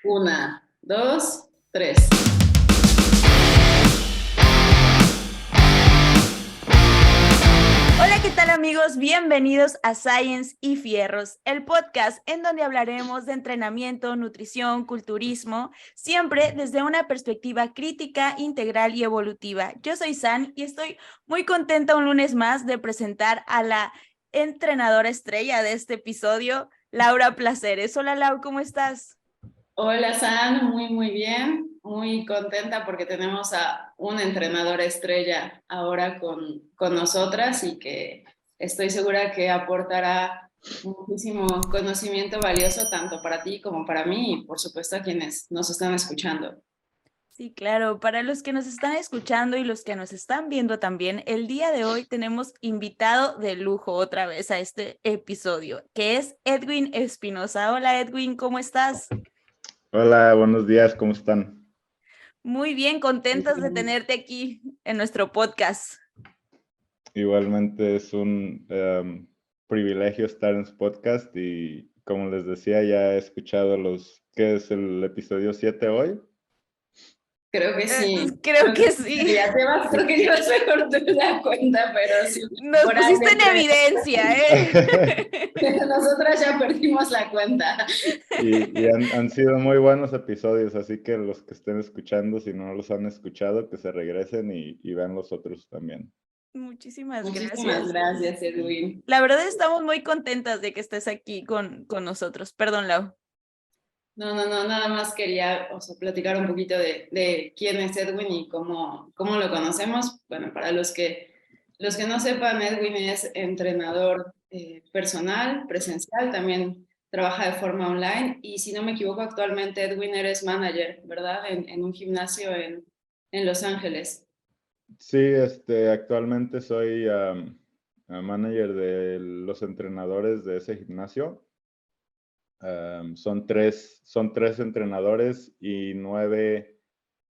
Una, dos, tres. Hola, ¿qué tal amigos? Bienvenidos a Science y Fierros, el podcast en donde hablaremos de entrenamiento, nutrición, culturismo, siempre desde una perspectiva crítica, integral y evolutiva. Yo soy San y estoy muy contenta un lunes más de presentar a la entrenadora estrella de este episodio, Laura Placeres. Hola Lau, ¿cómo estás? Hola San, muy bien, muy contenta porque tenemos a un entrenador estrella ahora con nosotras y que estoy segura que aportará muchísimo conocimiento valioso tanto para ti como para mí y por supuesto a quienes nos están escuchando. Sí, claro. Para los que nos están escuchando y los que nos están viendo también, el día de hoy tenemos invitado de lujo otra vez a este episodio, que es Edwin Espinosa. Hola Edwin, ¿cómo estás? Hola, buenos días, ¿cómo están? Muy bien, contentos de tenerte aquí en nuestro podcast. Igualmente es un privilegio estar en su podcast y como les decía, ya he escuchado ¿qué es el episodio 7 hoy? Creo que sí. Creo que sí. Creo que llevas mejor tú la cuenta, pero sí. Nos Por ahí pusiste en evidencia, ¿eh? Nosotras ya perdimos la cuenta. Y han sido muy buenos episodios, así que los que estén escuchando, si no los han escuchado, que se regresen y vean los otros también. Muchísimas Muchísimas gracias. gracias, Edwin. La verdad estamos muy contentas de que estés aquí con nosotros. Perdón, Lau. No, nada más quería platicar un poquito de quién es Edwin y cómo lo conocemos. Bueno, para los que no sepan, Edwin es entrenador personal, presencial, también trabaja de forma online y si no me equivoco, actualmente Edwin eres manager, ¿verdad? En un gimnasio en Los Ángeles. Sí, actualmente soy manager de los entrenadores de ese gimnasio. Son tres entrenadores y 9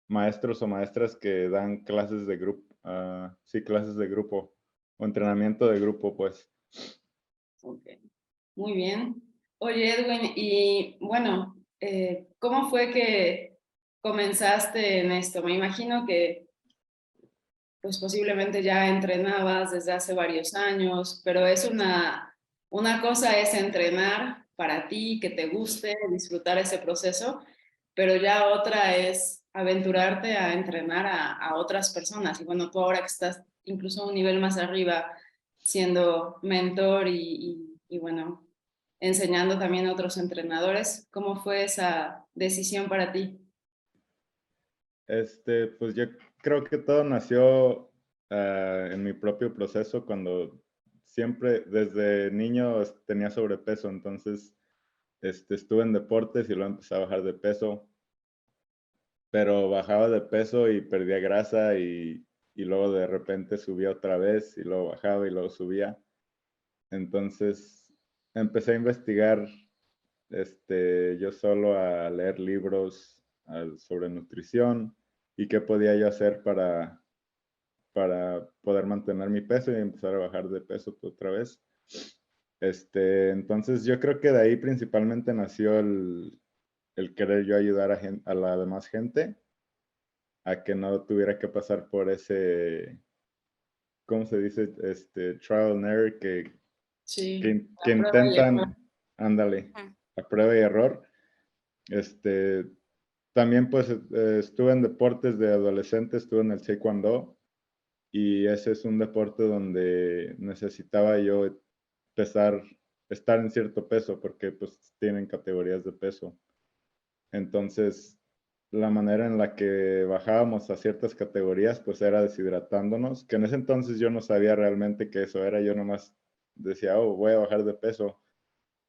maestros o maestras que dan clases de grupo, sí, clases de grupo o entrenamiento de grupo, pues. Ok, muy bien. Oye, Edwin, y bueno, ¿cómo fue que comenzaste en esto? Me imagino que pues posiblemente ya entrenabas desde hace varios años, pero una cosa es entrenar para ti, que te guste, disfrutar ese proceso, pero ya otra es aventurarte a entrenar a otras personas. Y bueno, tú ahora que estás incluso a un nivel más arriba, siendo mentor y bueno, enseñando también a otros entrenadores, ¿cómo fue esa decisión para ti? Pues yo creo que todo nació en mi propio proceso cuando siempre desde niño tenía sobrepeso, entonces estuve en deportes y luego empecé a bajar de peso, pero bajaba de peso y perdía grasa y luego de repente subía otra vez y luego bajaba y luego subía. Entonces empecé a investigar yo solo, a leer libros sobre nutrición y qué podía yo hacer para poder mantener mi peso y empezar a bajar de peso otra vez. Entonces yo creo que de ahí principalmente nació el querer yo ayudar a la demás gente a que no tuviera que pasar por ese, ¿cómo se dice? Trial and error Sí, que la prueba y error. intentan, ándale, a prueba y error. También pues estuve en deportes de adolescente, estuve en el Taekwondo y ese es un deporte donde necesitaba yo pesar, estar en cierto peso porque pues tienen categorías de peso. Entonces, la manera en la que bajábamos a ciertas categorías pues era deshidratándonos, que en ese entonces yo no sabía realmente que eso era, yo nomás decía, oh, voy a bajar de peso.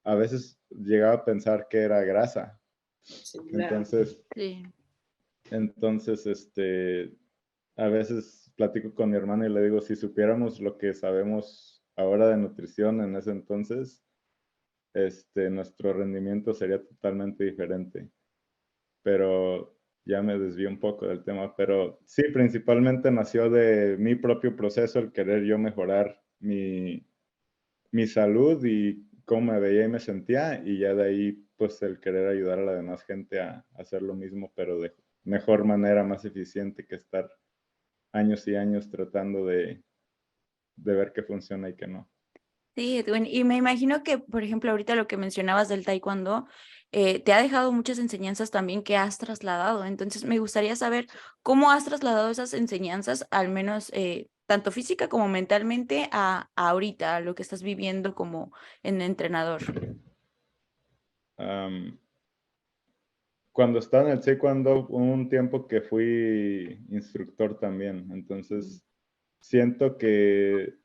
A veces llegaba a pensar que era grasa. Sí, claro. Entonces, Sí. entonces, a veces platico con mi hermana y le digo, si supiéramos lo que sabemos ahora de nutrición en ese entonces, nuestro rendimiento sería totalmente diferente. Pero ya me desvío un poco del tema, pero sí, principalmente nació de mi propio proceso, el querer yo mejorar mi salud y cómo me veía y me sentía, y ya de ahí pues el querer ayudar a la demás gente a hacer lo mismo, pero de mejor manera, más eficiente que estar años y años tratando de ver qué funciona y qué no. Sí, Edwin, y me imagino que, por ejemplo, ahorita lo que mencionabas del taekwondo, te ha dejado muchas enseñanzas también que has trasladado. Entonces, me gustaría saber cómo has trasladado esas enseñanzas, al menos tanto física como mentalmente, a ahorita, a lo que estás viviendo como en entrenador. Cuando estaba en el taekwondo, hubo un tiempo que fui instructor también. Entonces, siento que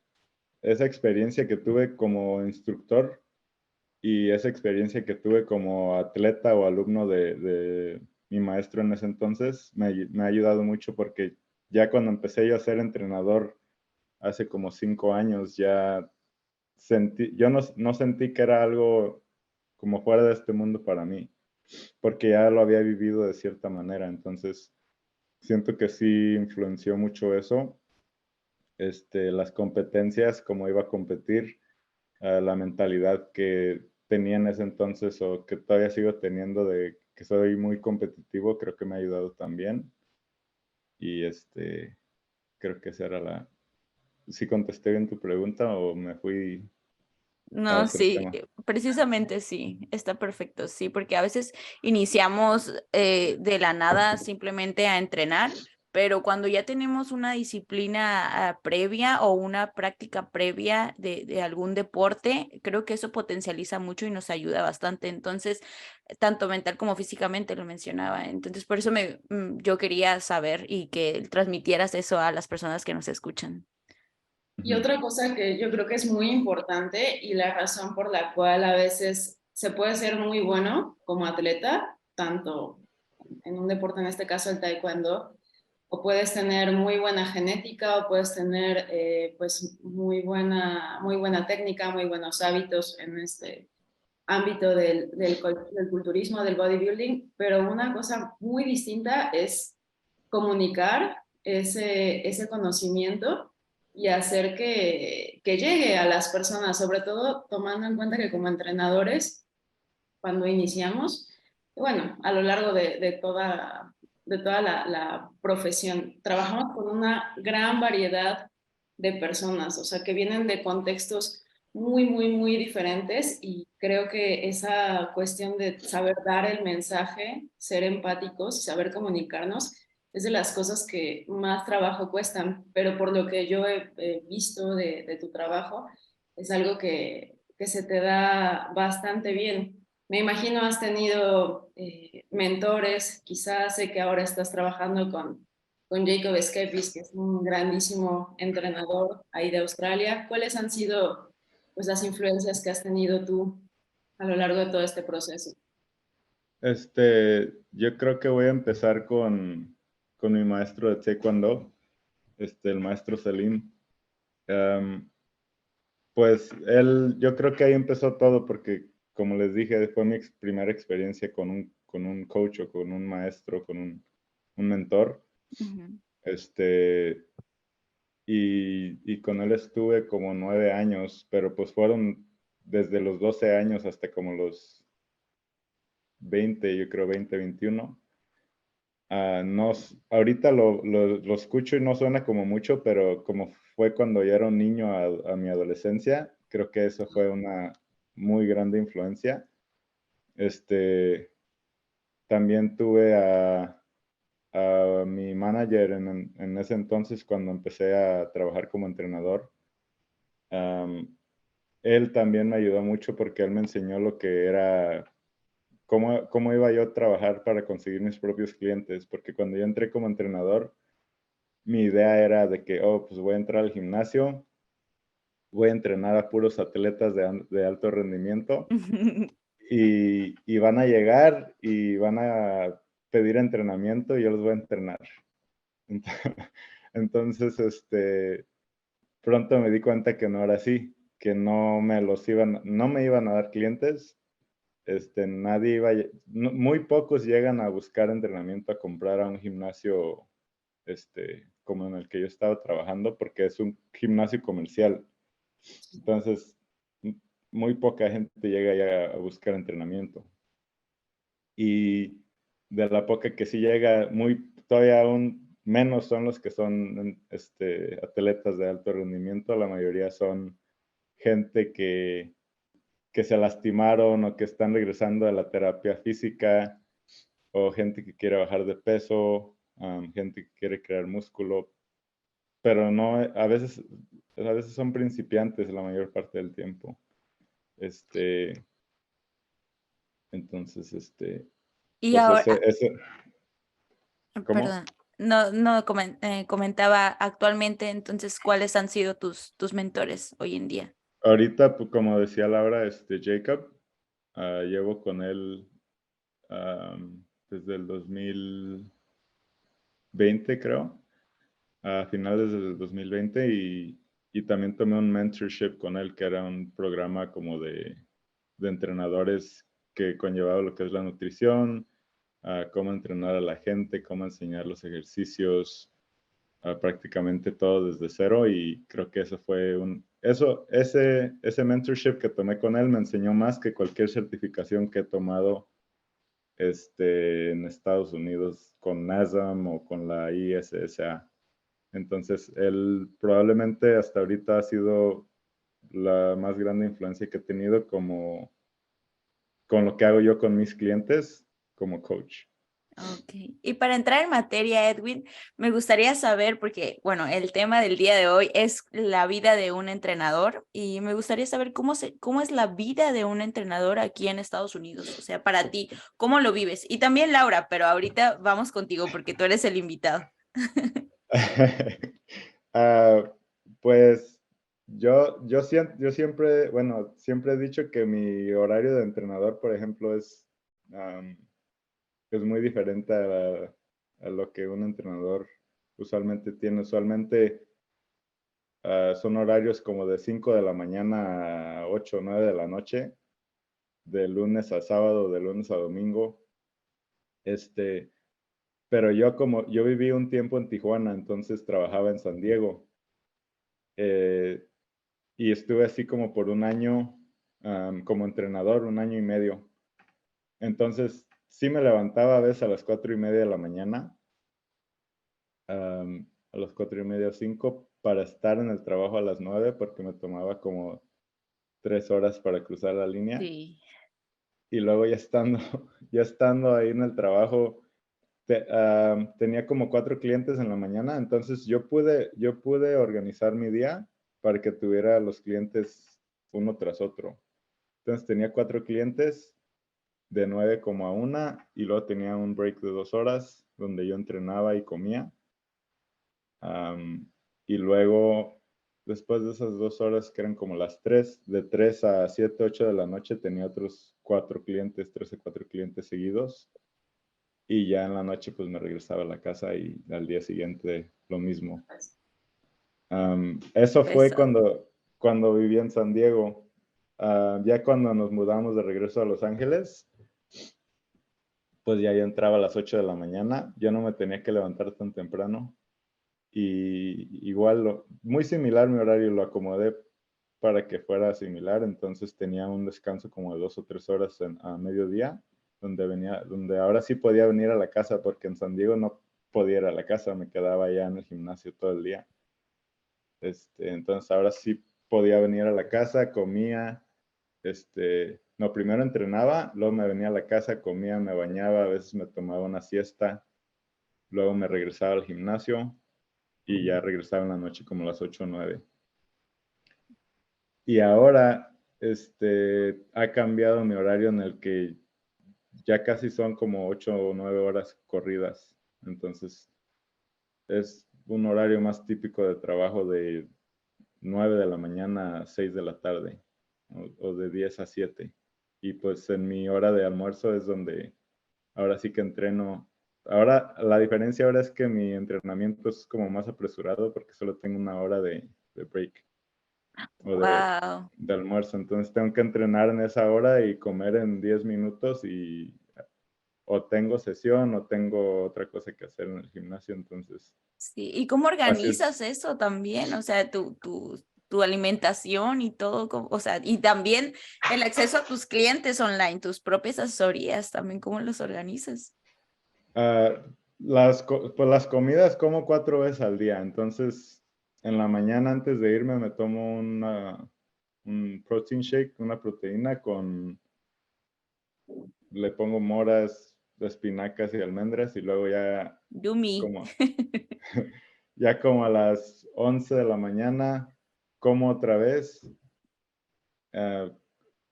esa experiencia que tuve como instructor y esa experiencia que tuve como atleta o alumno de mi maestro en ese entonces me ha ayudado mucho, porque ya cuando empecé yo a ser entrenador hace como 5 años, ya yo no sentí que era algo como fuera de este mundo para mí, porque ya lo había vivido de cierta manera. Entonces, siento que sí influenció mucho eso. Las competencias, cómo iba a competir, la mentalidad que tenía en ese entonces o que todavía sigo teniendo de que soy muy competitivo, creo que me ha ayudado también. Y creo que esa era ¿Sí contesté bien tu pregunta o me fui a No, otro sí, tema? precisamente sí, está perfecto, sí, porque a veces iniciamos de la nada simplemente a entrenar, pero cuando ya tenemos una disciplina previa o una práctica previa de algún deporte, creo que eso potencializa mucho y nos ayuda bastante. Entonces, tanto mental como físicamente lo mencionaba. Entonces, por eso yo quería saber y que transmitieras eso a las personas que nos escuchan. Y otra cosa que yo creo que es muy importante y la razón por la cual a veces se puede ser muy bueno como atleta, tanto en un deporte, en este caso el taekwondo, o puedes tener muy buena genética o puedes tener pues muy buena técnica, muy buenos hábitos en este ámbito del culturismo, del bodybuilding, pero una cosa muy distinta es comunicar ese conocimiento y hacer que llegue a las personas, sobre todo tomando en cuenta que como entrenadores, cuando iniciamos, bueno, a lo largo de toda la profesión, trabajamos con una gran variedad de personas, o sea, que vienen de contextos muy diferentes, y creo que esa cuestión de saber dar el mensaje, ser empáticos y saber comunicarnos es de las cosas que más trabajo cuestan, pero por lo que yo he visto de tu trabajo, es algo que se te da bastante bien. Me imagino has tenido mentores, quizás sé que ahora estás trabajando con Jacob Schepis, que es un grandísimo entrenador ahí de Australia. ¿Cuáles han sido pues, las influencias que has tenido tú a lo largo de todo este proceso? Yo creo que voy a empezar con mi maestro de Taekwondo, el maestro Selim. Pues yo creo que ahí empezó todo, porque como les dije, fue mi primera experiencia con un coach o con un maestro, con un mentor. Ujú. Y con él estuve como 9 años, pero pues fueron desde los 12 años hasta como los 20, yo creo 20, 21. No, ahorita lo escucho y no suena como mucho, pero como fue cuando ya era un niño a mi adolescencia, creo que eso fue una muy grande influencia. También tuve a mi manager en ese entonces, cuando empecé a trabajar como entrenador. Él también me ayudó mucho, porque él me enseñó lo que era, cómo iba yo a trabajar para conseguir mis propios clientes, porque cuando yo entré como entrenador, mi idea era de que, pues voy a entrar al gimnasio, voy a entrenar a puros atletas de alto rendimiento y van a llegar y van a pedir entrenamiento y yo los voy a entrenar. Entonces, pronto me di cuenta que no era así, que no me iban a dar clientes. Nadie muy pocos llegan a buscar entrenamiento, a comprar a un gimnasio, como en el que yo estaba trabajando, porque es un gimnasio comercial. Entonces, muy poca gente llega ya a buscar entrenamiento. y de la poca que sí llega, todavía aún menos son los que son atletas de alto rendimiento. La mayoría son gente que se lastimaron o que están regresando a la terapia física, o gente que quiere bajar de peso, gente que quiere crear músculo, pero no, a veces son principiantes la mayor parte del tiempo. Entonces, Y pues ahora, ¿cómo? perdón, no comentaba actualmente, entonces, ¿cuáles han sido tus mentores hoy en día? Ahorita, pues, como decía Laura, Jacob, llevo con él desde el 2020, creo, a finales del 2020, y también tomé un mentorship con él, que era un programa como de entrenadores que conllevaba lo que es la nutrición, cómo entrenar a la gente, cómo enseñar los ejercicios, prácticamente todo desde cero, y creo que eso fue ese mentorship que tomé con él me enseñó más que cualquier certificación que he tomado en Estados Unidos con NASM o con la ISSA. Entonces, él probablemente hasta ahorita ha sido la más grande influencia que he tenido con lo que hago yo con mis clientes como coach. Ok, y para entrar en materia, Edwin, me gustaría saber, porque, bueno, el tema del día de hoy es la vida de un entrenador, y me gustaría saber cómo es la vida de un entrenador aquí en Estados Unidos, o sea, para ti, ¿cómo lo vives? Y también Laura, pero ahorita vamos contigo porque tú eres el invitado. Ah, pues yo siempre, bueno, siempre he dicho que mi horario de entrenador, por ejemplo, es muy diferente a lo que un entrenador usualmente tiene. Usualmente son horarios como de 5 de la mañana a 8 o 9 de la noche, de lunes a sábado, de lunes a domingo. Pero yo viví un tiempo en Tijuana, entonces trabajaba en San Diego. Y estuve así como por un año como entrenador, un año y medio. Entonces, sí me levantaba a veces a las 4:30 de la mañana, a las 4:30 o 5, para estar en el trabajo a las 9, porque me tomaba como 3 horas para cruzar la línea. Sí. Y luego ya estando ahí en el trabajo, tenía como 4 clientes en la mañana, entonces yo pude organizar mi día para que tuviera los clientes uno tras otro. Entonces tenía 4 clientes de 9 como a 1, y luego tenía un break de 2 horas donde yo entrenaba y comía. Y luego, después de esas 2 horas, que eran como las 3, de 3 a 7, 8 de la noche, tenía otros 4 clientes, 3 o 4 clientes seguidos. Y ya en la noche pues me regresaba a la casa y al día siguiente lo mismo. Eso fue Eso. cuando viví en San Diego. Ya cuando nos mudamos de regreso a Los Ángeles, pues ya entraba a las 8 de la mañana. Yo no me tenía que levantar tan temprano. Y igual, muy similar mi horario, lo acomodé para que fuera similar. Entonces tenía un descanso como de 2 o 3 horas a mediodía, donde ahora sí podía venir a la casa, porque en San Diego no podía ir a la casa, me quedaba allá en el gimnasio todo el día. Entonces ahora sí podía venir a la casa, comía, no, primero entrenaba, luego me venía a la casa, comía, me bañaba, a veces me tomaba una siesta, luego me regresaba al gimnasio y ya regresaba en la noche como las 8 o 9. Y ahora, ha cambiado mi horario, en el que ya casi son como 8 o 9 horas corridas. Entonces, es un horario más típico de trabajo de 9 de la mañana a 6 de la tarde, o de 10 a 7. Y pues en mi hora de almuerzo es donde ahora sí que entreno. Ahora, la diferencia ahora es que mi entrenamiento es como más apresurado, porque solo tengo una hora de break o Wow. de almuerzo. Entonces tengo que entrenar en esa hora y comer en 10 minutos, y o tengo sesión o tengo otra cosa que hacer en el gimnasio. Entonces, Sí, ¿y cómo así organizas es. eso también? O sea, tu alimentación y todo, o sea, y también el acceso a tus clientes online, tus propias asesorías, también cómo los organizas. Pues las comidas como 4 veces al día, entonces en la mañana antes de irme me tomo un protein shake, una proteína le pongo moras, espinacas y almendras y luego ya Yumi. como, ya como a las 11 de la mañana como otra vez,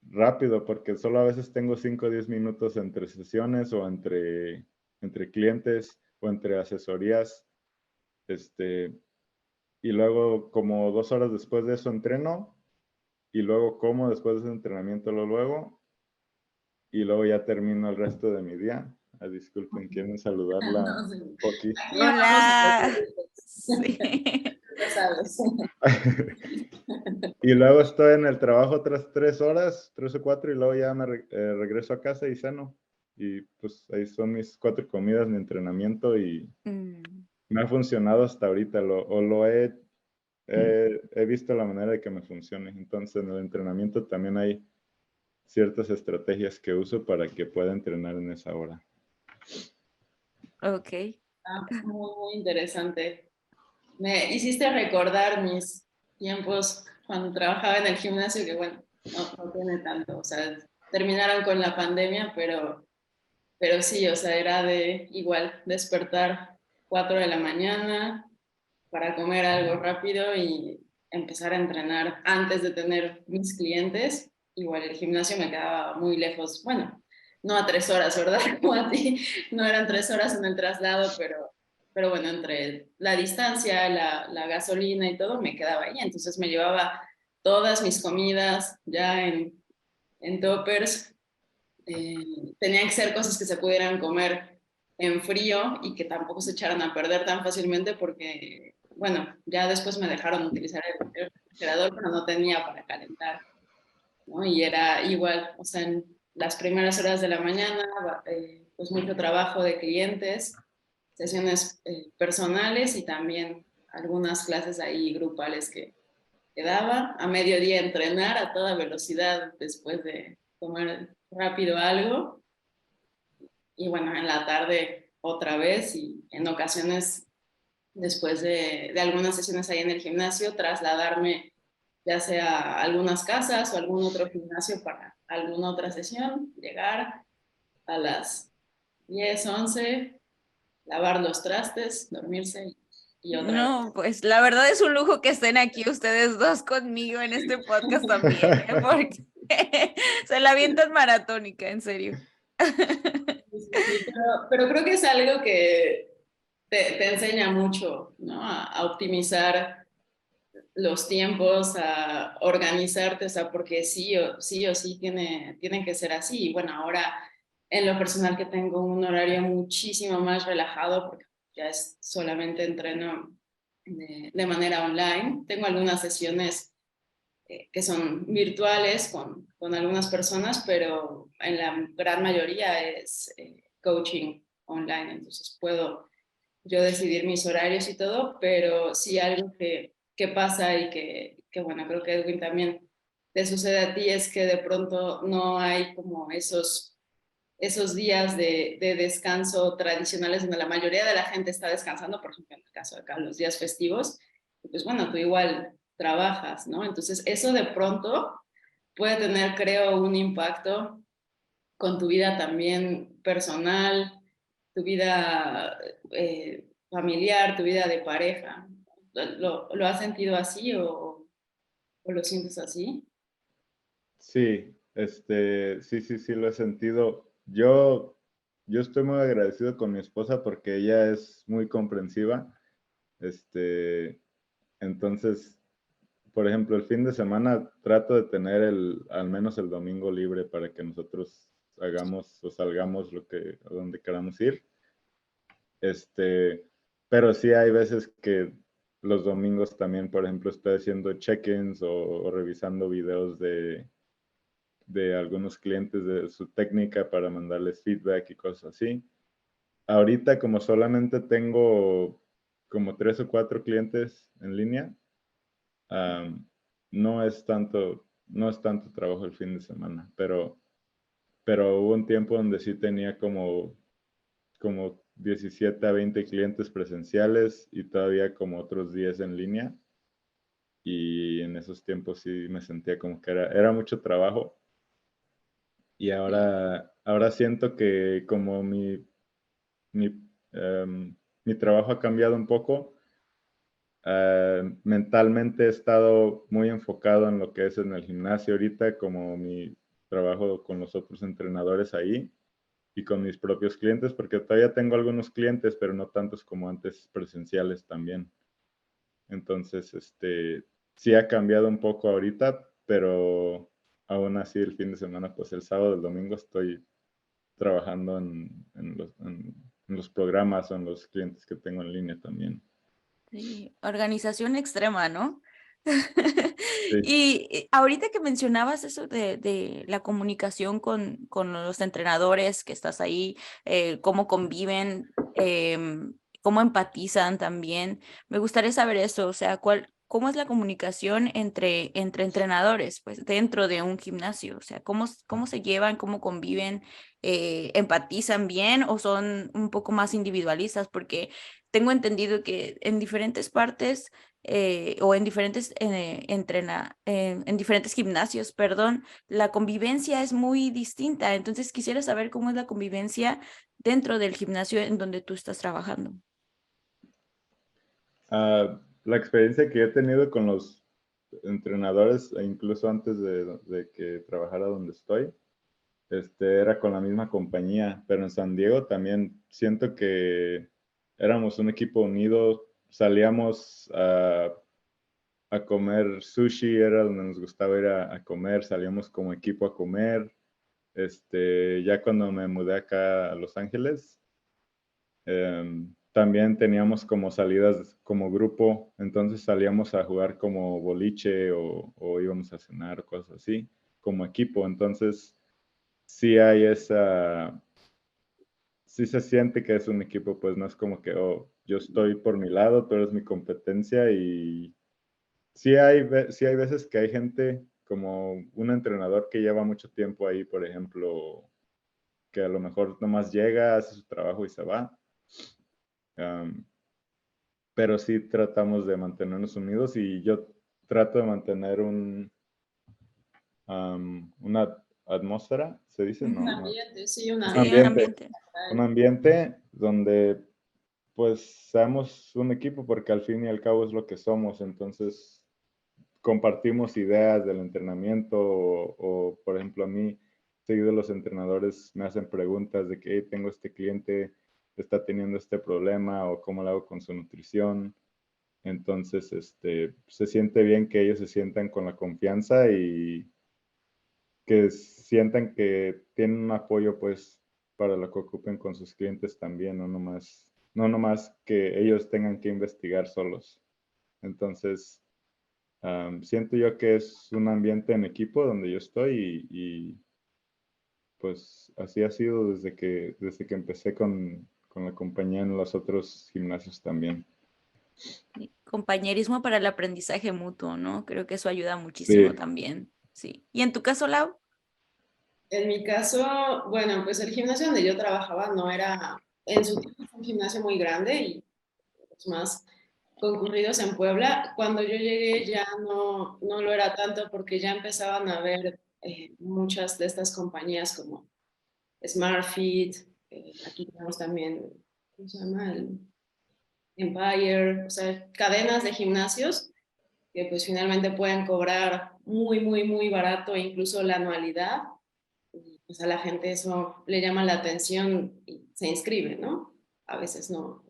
rápido porque solo a veces tengo 5 o 10 minutos entre sesiones o entre clientes o entre asesorías, y luego como 2 horas después de eso entreno y luego como después de ese entrenamiento luego y luego ya termino el resto de mi día. Disculpen, ¿quieren saludarla, No, sí. Poki? Aquí amamos a los Hola. perritos. Sí. Ya sabes. Y luego estoy en el trabajo otras 3 horas, 3 o 4, y luego ya me regreso a casa y ceno. Y pues ahí son mis 4 comidas, mi entrenamiento, y me ha funcionado hasta ahorita. He visto la manera de que me funcione. Entonces en el entrenamiento también hay ciertas estrategias que uso para que pueda entrenar en esa hora. Ok. Muy, muy interesante. Me hiciste recordar mis tiempos cuando trabajaba en el gimnasio, que bueno, no tiene tanto, o sea, terminaron con la pandemia, pero sí, o sea, era de igual despertar 4 de la mañana para comer algo rápido y empezar a entrenar antes de tener mis clientes. Igual el gimnasio me quedaba muy lejos, bueno, no a 3 horas, ¿verdad? Como a ti, no eran 3 horas en el traslado, pero bueno, entre la distancia, la gasolina y todo, me quedaba ahí. Entonces me llevaba todas mis comidas ya en toppers. Tenían que ser cosas que se pudieran comer en frío y que tampoco se echaran a perder tan fácilmente porque, bueno, ya después me dejaron utilizar el refrigerador, pero no tenía para calentar, ¿no? Y era igual, o sea, en las primeras horas de la mañana, pues mucho trabajo de clientes, sesiones personales y también algunas clases ahí grupales que daba. A mediodía entrenar a toda velocidad después de comer rápido algo y bueno, en la tarde otra vez y en ocasiones después de algunas sesiones ahí en el gimnasio, trasladarme ya sea a algunas casas o algún otro gimnasio para alguna otra sesión, llegar a las 10 11 lavar los trastes, dormirse y otra vez. No, pues la verdad es un lujo que estén aquí ustedes dos conmigo en este podcast también, ¿eh? Porque se la avientan maratónica, en serio. Sí, pero creo que es algo que te enseña mucho, ¿no? A optimizar los tiempos, a organizarte, o sea, porque sí tiene que ser así. Y bueno, ahora en lo personal que tengo un horario muchísimo más relajado, porque ya es solamente entreno de manera online. Tengo algunas sesiones que son virtuales con algunas personas, pero en la gran mayoría es coaching online, entonces puedo yo decidir mis horarios y todo, pero sí algo que pasa y que, bueno, creo que Edwin también te sucede a ti es que de pronto no hay como esos días de descanso tradicionales donde la mayoría de la gente está descansando, por ejemplo, en el caso de acá, los días festivos, y pues bueno, tú igual trabajas, ¿no? Entonces eso de pronto puede tener, creo, un impacto con tu vida también personal, tu vida familiar, tu vida de pareja. ¿Lo has sentido así o lo sientes así? Sí, sí, lo he sentido. Yo estoy muy agradecido con mi esposa porque ella es muy comprensiva. Este, entonces, por ejemplo, el fin de semana trato de tener al menos el domingo libre para que nosotros hagamos o salgamos a donde queramos ir. Pero sí hay veces que los domingos también, por ejemplo, estoy haciendo check-ins o revisando videos de algunos clientes de su técnica para mandarles feedback y cosas así. Ahorita, como solamente tengo como 3 o 4 clientes en línea, no es tanto trabajo el fin de semana, pero hubo un tiempo donde sí tenía como 17 a 20 clientes presenciales y todavía como otros 10 en línea. Y en esos tiempos sí me sentía como que era mucho trabajo. Y ahora siento que como mi, mi trabajo ha cambiado un poco, mentalmente he estado muy enfocado en lo que es en el gimnasio ahorita, como mi trabajo con los otros entrenadores ahí y con mis propios clientes, porque todavía tengo algunos clientes, pero no tantos como antes presenciales también. Entonces, sí ha cambiado un poco ahorita, pero aún así el fin de semana, pues el sábado, el domingo estoy trabajando en los programas o en los clientes que tengo en línea también. Sí, organización extrema, ¿no? Sí. Y ahorita que mencionabas eso de la comunicación con los entrenadores, que estás ahí, cómo conviven, cómo empatizan también, me gustaría saber eso, o sea, ¿cómo es la comunicación entre entrenadores, pues, dentro de un gimnasio? O sea, ¿cómo se llevan, cómo conviven, empatizan bien o son un poco más individualistas? Porque tengo entendido que en diferentes partes o en diferentes en diferentes gimnasios, perdón, la convivencia es muy distinta. Entonces quisiera saber cómo es la convivencia dentro del gimnasio en donde tú estás trabajando. La experiencia que he tenido con los entrenadores, e incluso antes de que trabajara donde estoy, era con la misma compañía, pero en San Diego también siento que éramos un equipo unido, salíamos a comer sushi, era donde nos gustaba ir a comer, salíamos como equipo a comer. Ya cuando me mudé acá a Los Ángeles, también teníamos como salidas como grupo, entonces salíamos a jugar como boliche o íbamos a cenar, cosas así, como equipo. Entonces, sí hay sí se siente que es un equipo, pues no es como que, oh, yo estoy por mi lado, tú eres mi competencia y sí hay veces que hay gente como un entrenador que lleva mucho tiempo ahí, por ejemplo, que a lo mejor nomás llega, hace su trabajo y se va. Pero sí tratamos de mantenernos unidos y yo trato de mantener una atmósfera, ¿se dice? Un No, no. ambiente, sí, Un Sí, un ambiente, ambiente. un ambiente donde pues seamos un equipo porque al fin y al cabo es lo que somos, entonces compartimos ideas del entrenamiento por ejemplo, a mí, seguido los entrenadores me hacen preguntas de que hey, tengo este cliente, está teniendo este problema o cómo lo hago con su nutrición. Entonces, se siente bien que ellos se sientan con la confianza y que sientan que tienen un apoyo, pues, para lo que ocupen con sus clientes también, no nomás que ellos tengan que investigar solos. Entonces, siento yo que es un ambiente en equipo donde yo estoy pues así ha sido desde que empecé con la compañía en los otros gimnasios también. Sí, compañerismo para el aprendizaje mutuo, ¿no? Creo que eso ayuda muchísimo Sí, también. Sí. ¿Y en tu caso, Lau? En mi caso, bueno, pues el gimnasio donde yo trabajaba no era, en su tiempo fue un gimnasio muy grande y los más concurridos en Puebla. Cuando yo llegué ya no lo era tanto porque ya empezaban a haber muchas de estas compañías como SmartFit, aquí tenemos también, ¿cómo se llama? El Empire, o sea, cadenas de gimnasios que pues finalmente pueden cobrar muy, muy, muy barato e incluso la anualidad. Y pues a la gente eso le llama la atención y se inscribe, ¿no? A veces no,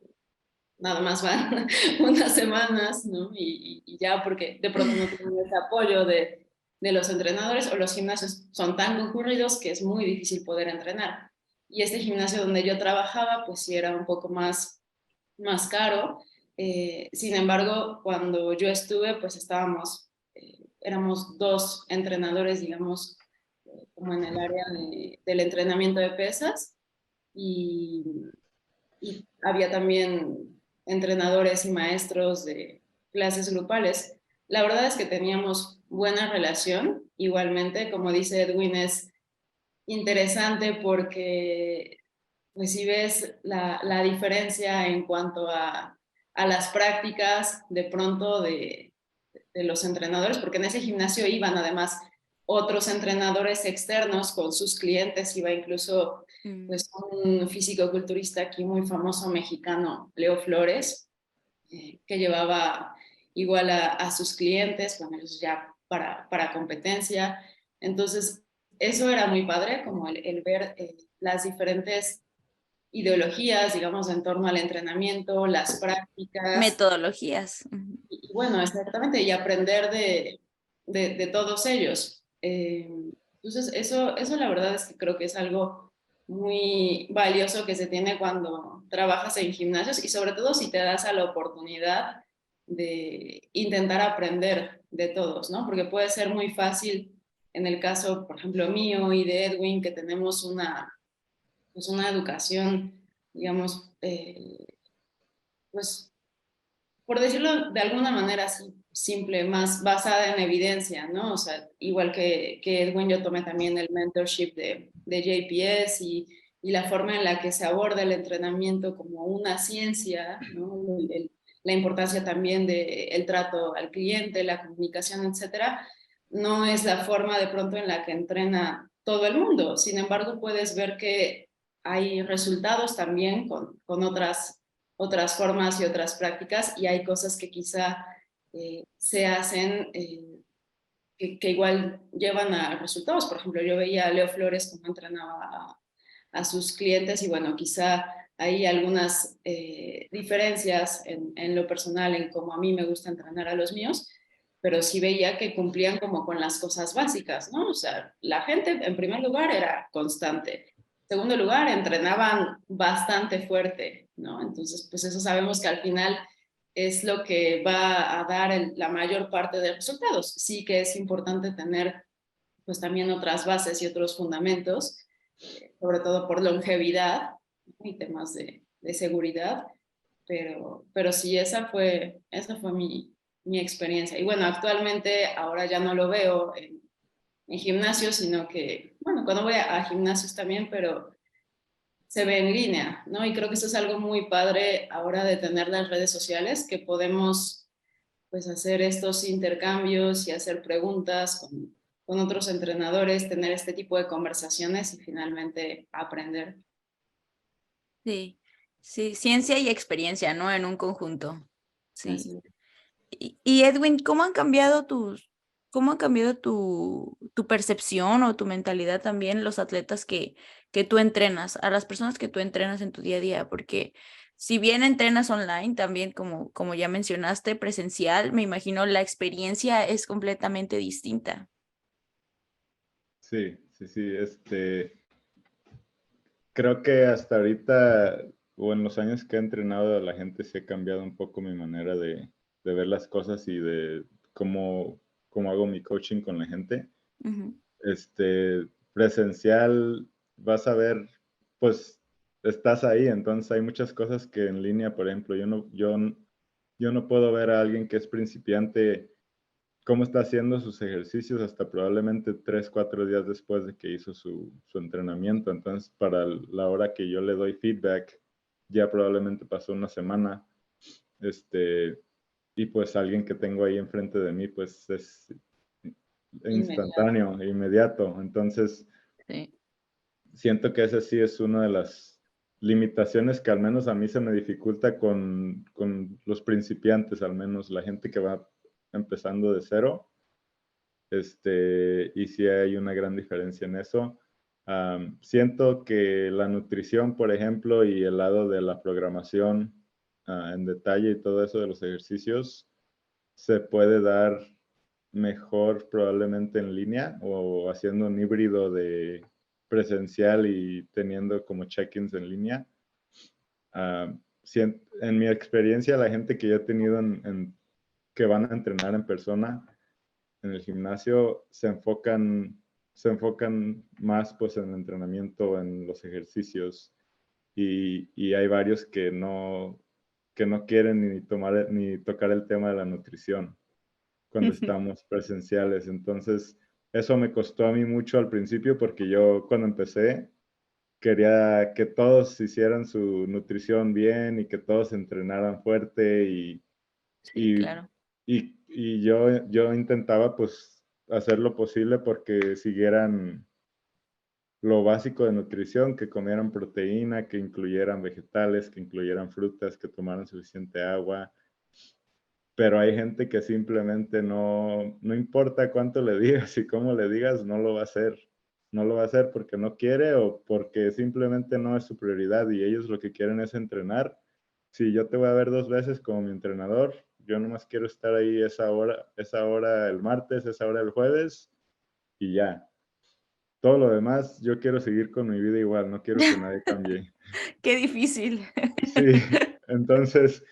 nada más van unas semanas, ¿no? Y ya porque de pronto no tienen ese apoyo de los entrenadores o los gimnasios son tan concurridos que es muy difícil poder entrenar. Y este gimnasio donde yo trabajaba, pues sí era un poco más caro. Sin embargo, cuando yo estuve, pues éramos dos entrenadores, digamos, como en el área del entrenamiento de pesas y, y había también entrenadores y maestros de clases grupales. la verdad es que teníamos buena relación. Igualmente, como dice Edwin, es interesante porque pues si ves la diferencia en cuanto a las prácticas de pronto de los entrenadores, porque en ese gimnasio iban además otros entrenadores externos con sus clientes, iba incluso pues un físico-culturista aquí muy famoso mexicano, Leo Flores, que llevaba igual a sus clientes, bueno, ellos ya para competencia. Entonces, eso era muy padre, como el ver las diferentes ideologías, digamos, en torno al entrenamiento, las prácticas, Metodologías. y bueno, exactamente, y aprender de todos ellos. Entonces, eso la verdad es que creo que es algo muy valioso que se tiene cuando trabajas en gimnasios y sobre todo si te das a la oportunidad de intentar aprender de todos, ¿no? Porque puede ser muy fácil en el caso, por ejemplo, mío y de Edwin, que tenemos pues una educación, digamos, pues por decirlo de alguna manera así simple, más basada en evidencia, ¿no? O sea, igual que Edwin, yo tomé también el mentorship de JPS y la forma en la que se aborda el entrenamiento como una ciencia, ¿no? La importancia también del trato al cliente, la comunicación, etcétera, no es la forma de pronto en la que entrena todo el mundo. Sin embargo, puedes ver que hay resultados también con otras formas y otras prácticas y hay cosas que quizá se hacen que igual llevan a resultados. Por ejemplo, yo veía a Leo Flores cómo entrenaba a sus clientes y bueno, quizá hay algunas diferencias en lo personal, en cómo a mí me gusta entrenar a los míos, pero sí veía que cumplían como con las cosas básicas, ¿no? O sea, la gente en primer lugar era constante. En segundo lugar, entrenaban bastante fuerte, ¿no? Entonces, pues eso sabemos que al final es lo que va a dar la mayor parte de resultados. Sí que es importante tener pues también otras bases y otros fundamentos, sobre todo por longevidad y temas de seguridad, pero sí, esa fue mi experiencia. Y bueno, actualmente ahora ya no lo veo en gimnasios, sino que, bueno, cuando voy a gimnasios también, pero se ve en línea, ¿no? Y creo que eso es algo muy padre ahora de tener las redes sociales, que podemos pues hacer estos intercambios y hacer preguntas con otros entrenadores, tener este tipo de conversaciones y finalmente aprender. Sí, sí, ciencia y experiencia, ¿no? En un conjunto. Sí. Así. Y Edwin, cómo han cambiado tu percepción o tu mentalidad también los atletas que tú entrenas, a las personas que tú entrenas en tu día a día? Porque si bien entrenas online, también como ya mencionaste, presencial, me imagino la experiencia es completamente distinta. Sí, sí, sí, creo que hasta ahorita, o en los años que he entrenado a la gente, sí ha cambiado un poco mi manera de ver las cosas y de cómo hago mi coaching con la gente. Ujú. Presencial, vas a ver, pues estás ahí, entonces hay muchas cosas que en línea, por ejemplo, yo no puedo ver a alguien que es principiante cómo está haciendo sus ejercicios hasta probablemente 3, 4 días después de que hizo su entrenamiento. Entonces, para la hora que yo le doy feedback, ya probablemente pasó una semana. Y pues alguien que tengo ahí enfrente de mí, pues es Inmediato. instantáneo, inmediato. Entonces, Sí. siento que esa sí es una de las limitaciones que al menos a mí se me dificulta con los principiantes, al menos la gente que va empezando de cero. Y sí hay una gran diferencia en eso. Siento que la nutrición, por ejemplo, y el lado de la programación en detalle y todo eso de los ejercicios se puede dar mejor probablemente en línea o haciendo un híbrido de presencial y teniendo como check-ins en línea. En mi experiencia, la gente que yo he tenido que van a entrenar en persona en el gimnasio se enfocan más pues en el entrenamiento, en los ejercicios y hay varios que no quieren ni tocar el tema de la nutrición. cuando estamos presenciales. Entonces, eso me costó a mí mucho al principio porque yo cuando empecé quería que todos hicieran su nutrición bien y que todos entrenaran fuerte Sí, y, claro. y yo intentaba pues hacer lo posible porque siguieran lo básico de nutrición, que comieran proteína, que incluyeran vegetales, que incluyeran frutas, que tomaran suficiente agua. Pero hay gente que simplemente no importa cuánto le digas y cómo le digas, no lo va a hacer. No lo va a hacer porque no quiere o porque simplemente no es su prioridad y ellos lo que quieren es entrenar. Si yo te voy a ver 2 veces como mi entrenador, yo nomás quiero estar ahí esa hora el martes, esa hora el jueves y ya. Todo lo demás, yo quiero seguir con mi vida igual, no quiero que nadie cambie. Qué difícil. Sí, entonces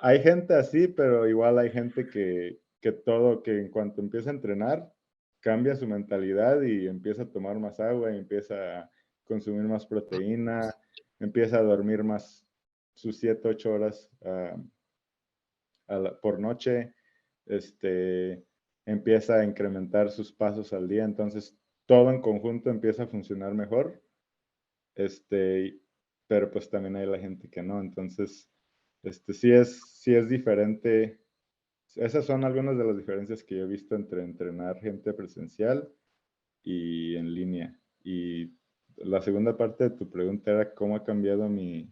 hay gente así, pero igual hay gente que en cuanto empieza a entrenar, cambia su mentalidad y empieza a tomar más agua, y empieza a consumir más proteína, empieza a dormir más sus 7, 8 horas por noche, empieza a incrementar sus pasos al día, entonces todo en conjunto empieza a funcionar mejor, pero pues también hay la gente que no, entonces sí es diferente. Esas son algunas de las diferencias que yo he visto entre entrenar gente presencial y en línea. Y la segunda parte de tu pregunta era cómo ha cambiado mi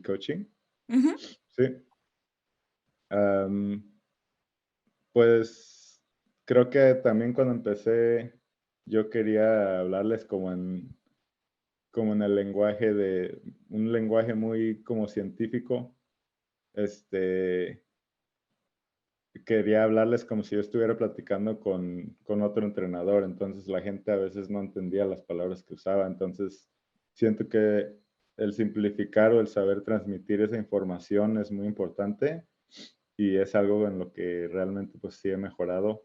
coaching. Ujú. Sí. Am, pues creo que también cuando empecé yo quería hablarles como en el lenguaje un lenguaje muy como científico. Este, Quería hablarles como si yo estuviera platicando con otro entrenador, entonces la gente a veces no entendía las palabras que usaba, entonces siento que el simplificar o el saber transmitir esa información es muy importante y es algo en lo que realmente pues sí he mejorado.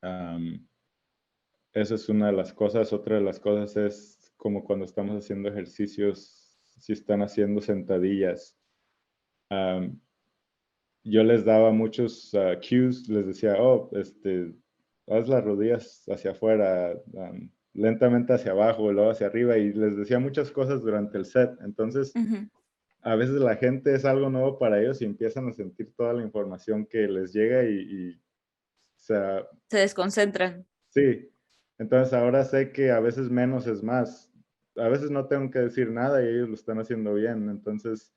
Um, Esa es una de las cosas. Otra de las cosas es como cuando estamos haciendo ejercicios, si están haciendo sentadillas. Um, yo les daba muchos cues, les decía, oh, haz las rodillas hacia afuera, lentamente hacia abajo, luego hacia arriba, y les decía muchas cosas durante el set. Entonces, Ujú. a veces la gente es algo nuevo para ellos y empiezan a sentir toda la información que les llega o sea, Se desconcentran. sí. Entonces ahora sé que a veces menos es más. A veces no tengo que decir nada y ellos lo están haciendo bien. Entonces,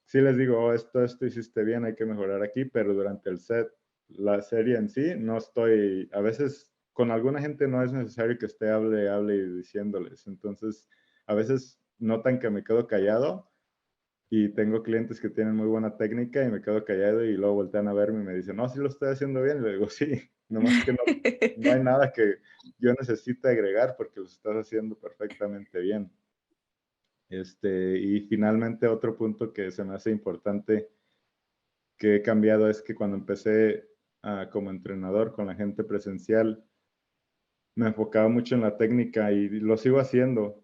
sí les digo, oh, esto hiciste bien, hay que mejorar aquí, pero durante el set, la serie en sí, no estoy, a veces con alguna gente no es necesario que esté hable y diciéndoles. Entonces, a veces notan que me quedo callado y tengo clientes que tienen muy buena técnica y me quedo callado y luego voltean a verme y me dicen, no, sí lo estoy haciendo bien. Y le digo, sí, nomás que no hay nada que yo necesite agregar porque lo estás haciendo perfectamente bien. Y finalmente otro punto que se me hace importante que he cambiado es que cuando empecé como entrenador con la gente presencial, me enfocaba mucho en la técnica y lo sigo haciendo,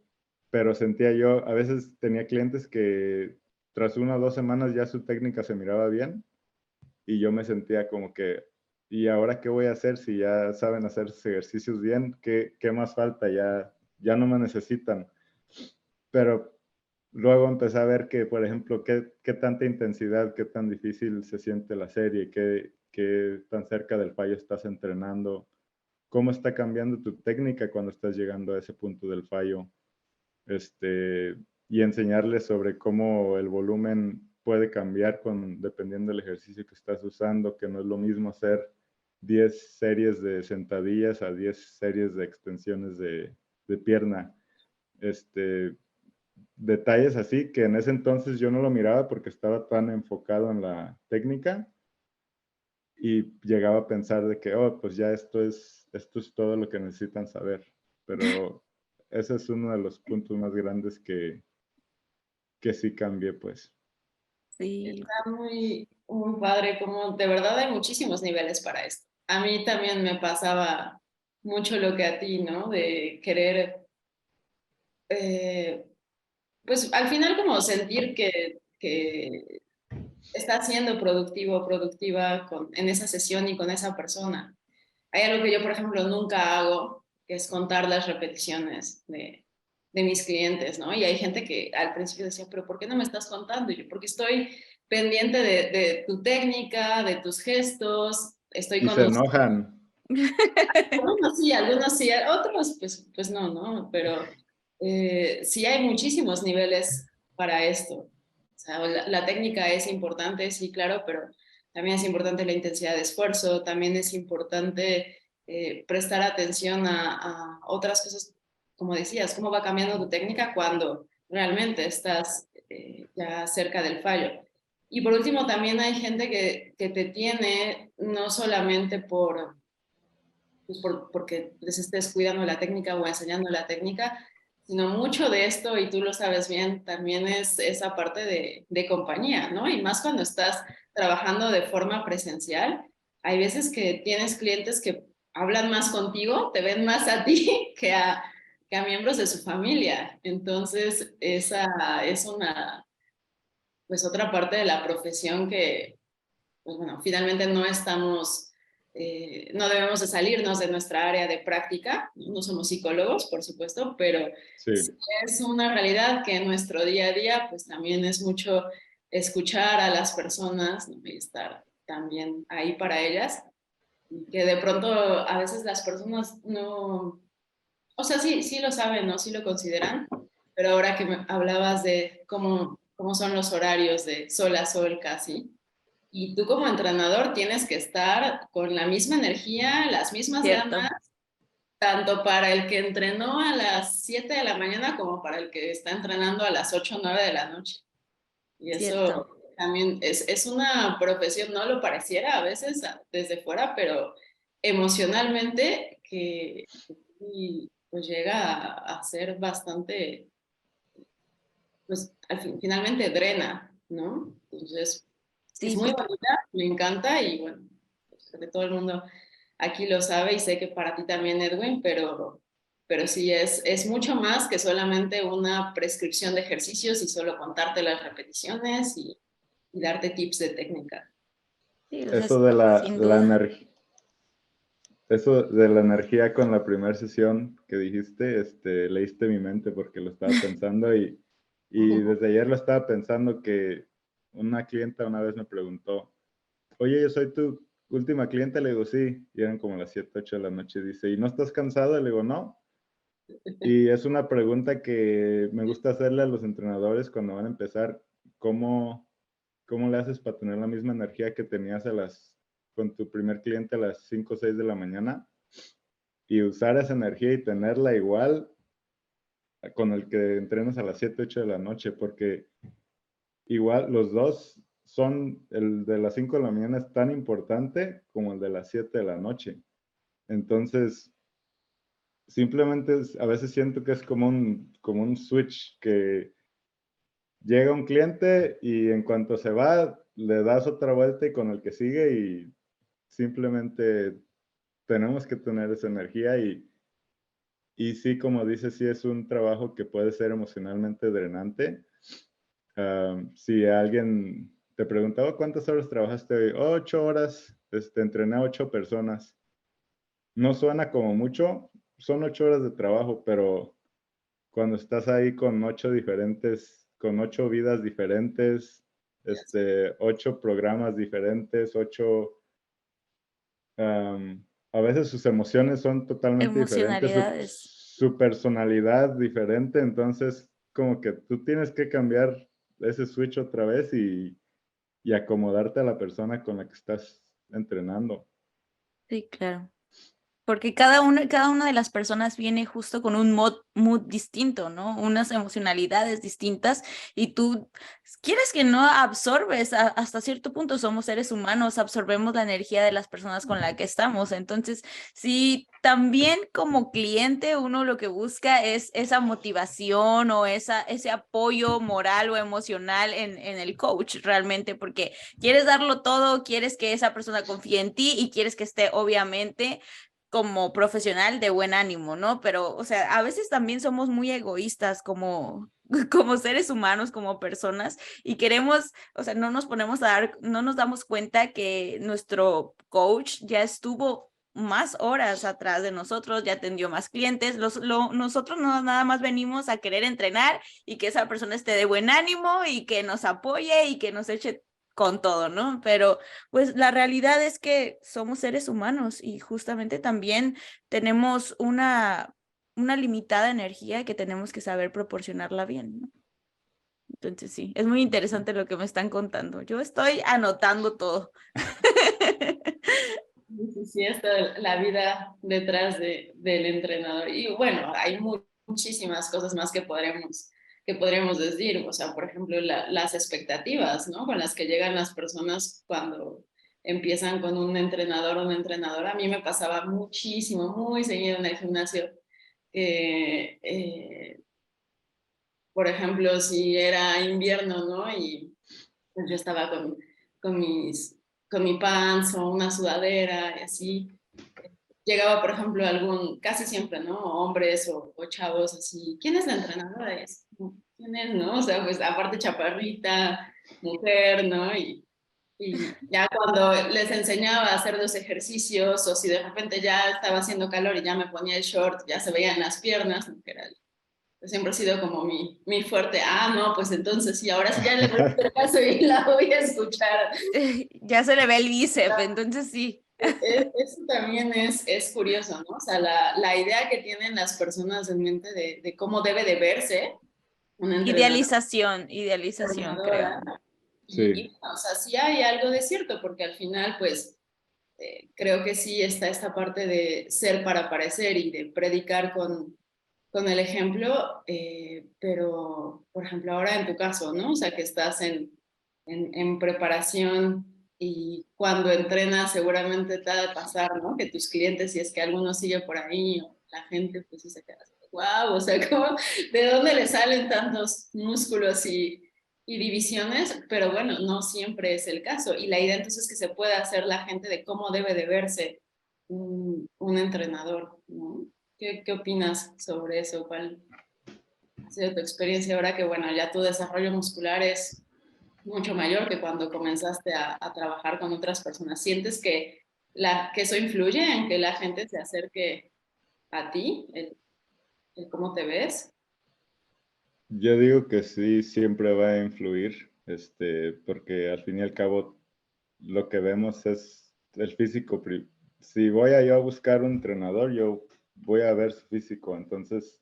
pero sentía yo, a veces tenía clientes que tras 1 o 2 semanas ya su técnica se miraba bien y yo me sentía como que, ¿y ahora qué voy a hacer si ya saben hacer sus ejercicios bien? ¿Qué más falta? Ya no me necesitan. Pero luego empecé a ver que, por ejemplo, qué tanta intensidad, qué tan difícil se siente la serie, qué tan cerca del fallo estás entrenando, cómo está cambiando tu técnica cuando estás llegando a ese punto del fallo, y enseñarles sobre cómo el volumen puede cambiar dependiendo del ejercicio que estás usando, que no es lo mismo hacer 10 series de sentadillas a 10 series de extensiones de pierna. Detalles así que en ese entonces yo no lo miraba porque estaba tan enfocado en la técnica y llegaba a pensar de que, oh, pues ya esto es todo lo que necesitan saber. Pero ese es uno de los puntos más grandes que sí cambié, pues. Sí. Está muy padre, como de verdad hay muchísimos niveles para esto. A mí también me pasaba mucho lo que a ti, ¿no? De querer, pues al final como sentir que estás siendo productivo o productiva en esa sesión y con esa persona. Hay algo que yo, por ejemplo, nunca hago, que es contar las repeticiones de mis clientes, ¿no? Y hay gente que al principio decía, pero ¿por qué no me estás contando? Y yo, porque estoy pendiente de tu técnica, de tus gestos, estoy Y con se enojan. algunos sí, otros pues no, ¿no? Pero sí hay muchísimos niveles para esto. O sea, la técnica es importante, sí, claro, pero también es importante la intensidad de esfuerzo, también es importante prestar atención a otras cosas, como decías, cómo va cambiando tu técnica cuando realmente estás ya cerca del fallo. Y por último, también hay gente que te tiene no solamente pues porque les estés cuidando la técnica o enseñando la técnica, sino mucho de esto, y tú lo sabes bien, también es esa parte de compañía, ¿no? Y más cuando estás trabajando de forma presencial, hay veces que tienes clientes que hablan más contigo, te ven más a ti que a miembros de su familia. Entonces, esa es pues otra parte de la profesión que, pues bueno, finalmente no estamos, no debemos de salirnos de nuestra área de práctica, no somos psicólogos, por supuesto, pero sí Sí, es una realidad que en nuestro día a día, pues también es mucho escuchar a las personas, ¿no? Y estar también ahí para ellas, y que de pronto a veces las personas no, o sea, sí, sí lo saben, ¿no? Sí lo consideran, pero ahora que me hablabas de cómo son los horarios de sol a sol casi, y tú como entrenador tienes que estar con la misma energía, las mismas Cierto, ganas, tanto para el que entrenó a las 7 de la mañana como para el que está entrenando a las 8 o 9 de la noche. Y cierto. eso también es una profesión, no lo pareciera a veces desde fuera, pero emocionalmente que y, pues llega a ser bastante, pues finalmente drena, ¿no? Entonces, es Sí, muy bonita, me encanta y bueno, pues creo que todo el mundo aquí lo sabe y sé que para ti también, Edwin, pero sí es mucho más que solamente una prescripción de ejercicios y solo contarte las repeticiones y darte tips de técnica. sí, o sea, eso de la, sin la duda. energía. Eso de la energía con la primera sesión que dijiste, leíste mi mente porque lo estaba pensando y desde ayer lo estaba pensando que una clienta una vez me preguntó, oye, yo soy tu última cliente, le digo, sí, y eran como las 7, 8 de la noche, dice, ¿y no estás cansado? Le digo, no. Y es una pregunta que me gusta hacerle a los entrenadores cuando van a empezar, ¿cómo, cómo le haces para tener la misma energía que tenías con tu primer cliente a las 5 o 6 de la mañana? Y usar esa energía y tenerla igual con el que entrenas a las 7 8 de la noche, porque igual los dos son, el de las 5 de la mañana es tan importante como el de las 7 de la noche. Entonces, simplemente a veces siento que es como un switch que llega un cliente y en cuanto se va, le das otra vuelta y con el que sigue y simplemente tenemos que tener esa energía y sí, como dices, sí es un trabajo que puede ser emocionalmente drenante. Si alguien te preguntaba cuántas horas trabajaste hoy, 8 horas, entrené a 8 personas. No suena como mucho, son 8 horas de trabajo, pero cuando estás ahí con 8 diferentes, con 8 vidas diferentes, 8 programas diferentes, a veces sus emociones son totalmente diferentes, Emocionalidades. su personalidad diferente, entonces como que tú tienes que cambiar ese switch otra vez y acomodarte a la persona con la que estás entrenando. Sí, claro. Porque cada una de las personas viene justo con un mood distinto, ¿no? Unas emocionalidades distintas y tú, quieres que no absorbes, hasta cierto punto somos seres humanos, absorbemos la energía de las personas con la que estamos. Entonces, sí, también como cliente uno lo que busca es esa motivación o ese apoyo moral o emocional en el coach realmente, porque quieres darlo todo, quieres que esa persona confíe en ti y quieres que esté obviamente como profesional de buen ánimo, ¿no? Pero, o sea, a veces también somos muy egoístas como como seres humanos, como personas, y queremos, o sea, no nos damos cuenta que nuestro coach ya estuvo más horas atrás de nosotros, ya atendió más clientes, nosotros no nada más venimos a querer entrenar y que esa persona esté de buen ánimo y que nos apoye y que nos eche con todo, ¿no? Pero pues la realidad es que somos seres humanos y justamente también tenemos una limitada energía que tenemos que saber proporcionarla bien, ¿no? Entonces sí, es muy interesante lo que me están contando. Yo estoy anotando todo. Sí, sí, sí, esta la vida detrás del entrenador. Y bueno, hay muchísimas cosas más que podríamos decir. O sea, por ejemplo, las expectativas, ¿no? Con las que llegan las personas cuando empiezan con un entrenador o una entrenadora. A mí me pasaba muchísimo, muy seguido en el gimnasio. Por ejemplo, si era invierno, ¿no? Y pues yo estaba con, mis, con mi pants o una sudadera y así. Llegaba, por ejemplo, casi siempre, ¿no? Hombres o chavos así. ¿Quién es la entrenadora? ¿Quién es, no? O sea, pues aparte chaparrita, mujer, ¿no? Y ya cuando les enseñaba a hacer los ejercicios o si de repente ya estaba haciendo calor y ya me ponía el short, ya se veían las piernas, ¿no? Que era siempre ha sido como mi fuerte. Ah, no, pues entonces sí, ahora sí ya le voy a hacer caso y la voy a escuchar. Ya se le ve el bíceps, entonces sí. Eso también es curioso, ¿no? O sea, la idea que tienen las personas en mente de cómo debe de verse una Idealización, creo. entrenadora. Sí. Bueno, o sea, sí hay algo de cierto, porque al final, pues, creo que sí está esta parte de ser para parecer y de predicar con el ejemplo, pero, por ejemplo, ahora en tu caso, ¿no? O sea, que estás en preparación y cuando entrenas seguramente te ha de pasar, ¿no? Que tus clientes, si es que alguno sigue por ahí, o la gente, pues sí se queda así, wow, o sea, ¿cómo, ¿de dónde le salen tantos músculos y divisiones? Pero bueno, no siempre es el caso. Y la idea entonces es que se pueda hacer la gente de cómo debe de verse un entrenador, ¿no? ¿Qué opinas sobre eso? ¿Cuál ha sido tu experiencia ahora que, bueno, ya tu desarrollo muscular es mucho mayor que cuando comenzaste a trabajar con otras personas? ¿Sientes que eso influye en que la gente se acerque a ti, el cómo te ves? Yo digo que sí, siempre va a influir, porque al fin y al cabo lo que vemos es el físico. Si voy a yo a buscar un entrenador, yo voy a ver su físico. Entonces,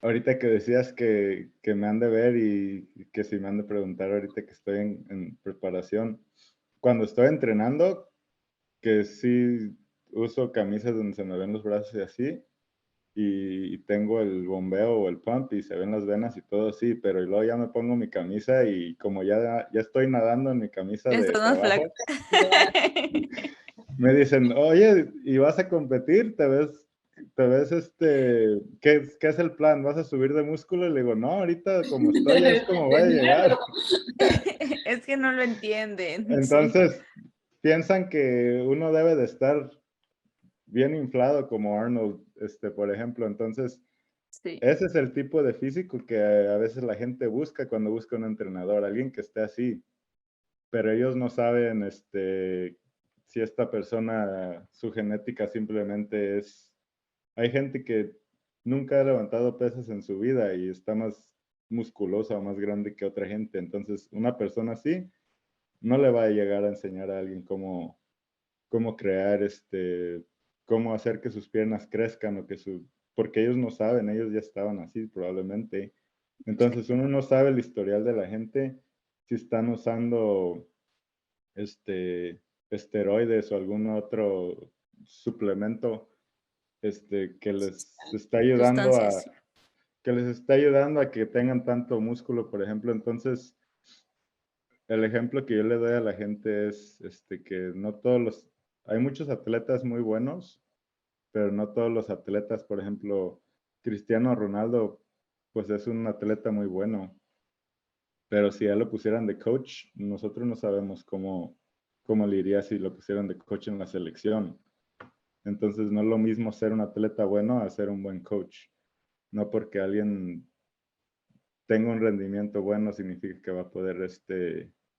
ahorita que decías que me han de ver y que si me han de preguntar ahorita que estoy en preparación, cuando estoy entrenando, que sí uso camisas donde se me ven los brazos y así, y tengo el bombeo o el pump y se ven las venas y todo así, pero luego ya me pongo mi camisa y como ya estoy nadando en mi camisa de Estás más trabajo, flaco. me dicen, oye, ¿y vas a competir? ¿Te ves qué es el plan? ¿Vas a subir de músculo? Y le digo, no, ahorita como estoy es como voy a llegar. Es que no lo entienden, sí. Entonces, piensan que uno debe de estar bien inflado como Arnold, por ejemplo. Entonces, Sí. ese es el tipo de físico que a veces la gente busca cuando busca un entrenador, alguien que esté así, pero ellos no saben, si esta persona, su genética simplemente es... Hay gente que nunca ha levantado pesas en su vida y está más musculosa o más grande que otra gente. Entonces, una persona así no le va a llegar a enseñar a alguien cómo crear, cómo hacer que sus piernas crezcan o porque ellos no saben, ellos ya estaban así probablemente. Entonces uno no sabe el historial de la gente, si están usando, esteroides o algún otro suplemento, que les está ayudando Sustancias, a, sí. que les está ayudando a que tengan tanto músculo, por ejemplo. Entonces, el ejemplo que yo le doy a la gente es, que no hay muchos atletas muy buenos, pero no todos los atletas. Por ejemplo, Cristiano Ronaldo, pues es un atleta muy bueno, pero si ya lo pusieran de coach, nosotros no sabemos cómo le iría si lo pusieran de coach en la selección. Entonces no es lo mismo ser un atleta bueno a ser un buen coach. No porque alguien tenga un rendimiento bueno significa que va a poder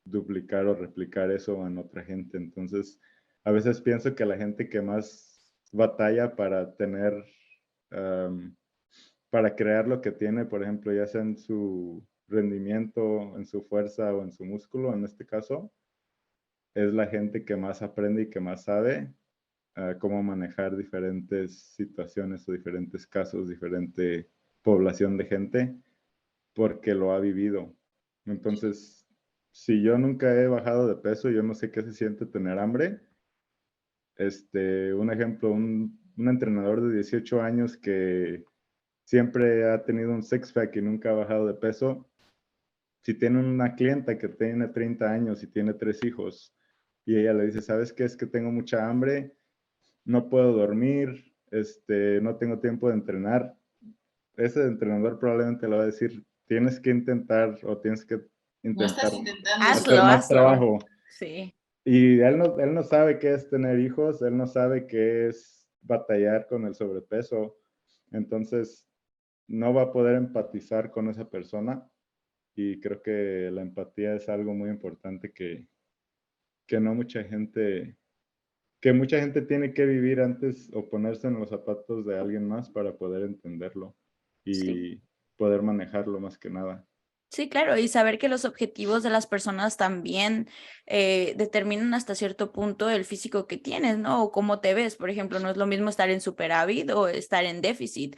duplicar o replicar eso en otra gente. Entonces, a veces pienso que la gente que más batalla para tener, para crear lo que tiene, por ejemplo, ya sea en su rendimiento, en su fuerza o en su músculo, en este caso, es la gente que más aprende y que más sabe cómo manejar diferentes situaciones o diferentes casos, diferente población de gente, porque lo ha vivido. Entonces, si yo nunca he bajado de peso, yo no sé qué se siente tener hambre. Un ejemplo, un entrenador de 18 años que siempre ha tenido un six-pack y nunca ha bajado de peso, si tiene una clienta que tiene 30 años y tiene 3 hijos, y ella le dice, ¿sabes qué? Es que tengo mucha hambre, no puedo dormir, no tengo tiempo de entrenar. Ese entrenador probablemente le va a decir, tienes que intentar o tienes que No intentar estás intentando. hacer Hazlo, más hazlo. trabajo. Sí. Y él no sabe qué es tener hijos, él no sabe qué es batallar con el sobrepeso. Entonces, no va a poder empatizar con esa persona. Y creo que la empatía es algo muy importante que no mucha gente, que mucha gente tiene que vivir antes o ponerse en los zapatos de alguien más para poder entenderlo Sí. y poder manejarlo más que nada. Sí, claro, y saber que los objetivos de las personas también determinan hasta cierto punto el físico que tienes, ¿no? O cómo te ves. Por ejemplo, no es lo mismo estar en superávit o estar en déficit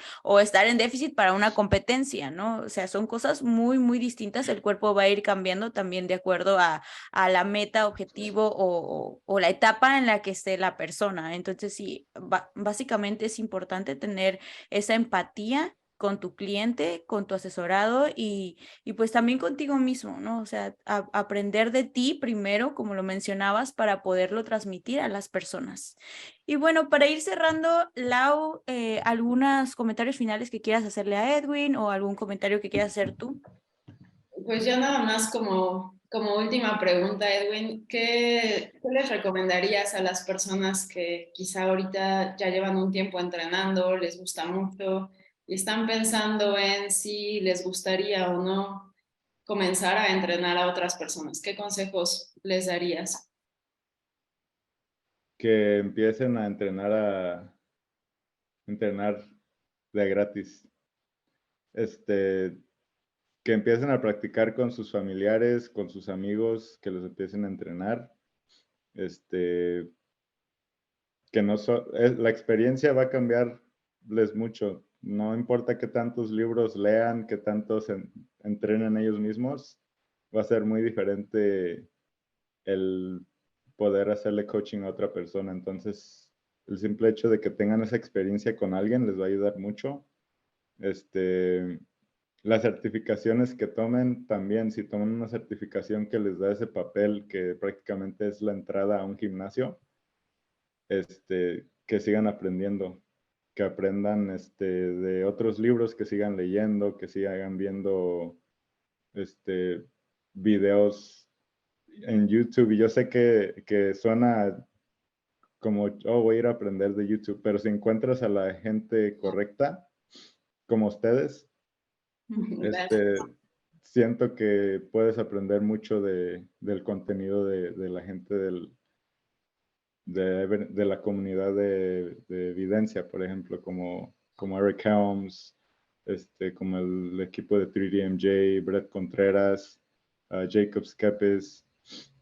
para una competencia, ¿no? O sea, son cosas muy, muy distintas. El cuerpo va a ir cambiando también de acuerdo a la meta, objetivo o la etapa en la que esté la persona. Entonces, sí, básicamente es importante tener esa empatía con tu cliente, con tu asesorado y pues también contigo mismo, ¿no? O sea, aprender de ti primero, como lo mencionabas, para poderlo transmitir a las personas. Y bueno, para ir cerrando, Lau, ¿algunos comentarios finales que quieras hacerle a Edwin o algún comentario que quieras hacer tú? Pues ya nada más como última pregunta, Edwin, ¿qué les recomendarías a las personas que quizá ahorita ya llevan un tiempo entrenando, les gusta mucho y están pensando en si les gustaría o no comenzar a entrenar a otras personas? ¿Qué consejos les darías? Que empiecen a entrenar de gratis. Que empiecen a practicar con sus familiares, con sus amigos, que los empiecen a entrenar. Que no la experiencia va a cambiarles mucho. No importa qué tantos libros lean, qué tantos entrenen ellos mismos, va a ser muy diferente el poder hacerle coaching a otra persona. Entonces, el simple hecho de que tengan esa experiencia con alguien les va a ayudar mucho. Las certificaciones que tomen también, si toman una certificación que les da ese papel que prácticamente es la entrada a un gimnasio, que sigan aprendiendo, que aprendan de otros libros, que sigan leyendo, que sigan viendo videos en YouTube. Y yo sé que suena como, oh, voy a ir a aprender de YouTube, pero si encuentras a la gente correcta, como ustedes, Gracias. siento que puedes aprender mucho del contenido de la gente de la comunidad de evidencia, por ejemplo, como Eric Helms, como el equipo de 3DMJ, Brett Contreras, Jacob Skepis.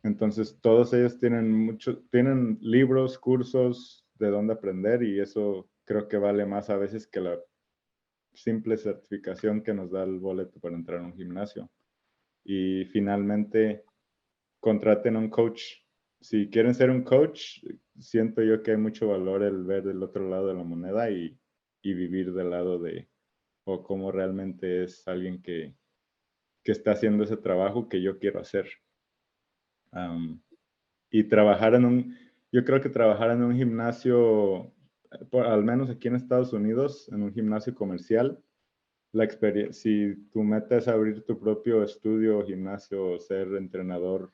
Entonces, todos ellos tienen libros, cursos de dónde aprender y eso creo que vale más a veces que la simple certificación que nos da el boleto para entrar a un gimnasio. Y finalmente, contraten a un coach. Si quieren ser un coach, siento yo que hay mucho valor el ver del otro lado de la moneda y vivir del lado o cómo realmente es alguien que está haciendo ese trabajo que yo quiero hacer. Y yo creo que trabajar en un gimnasio, al menos aquí en Estados Unidos, en un gimnasio comercial, si tu meta es abrir tu propio estudio, gimnasio o ser entrenador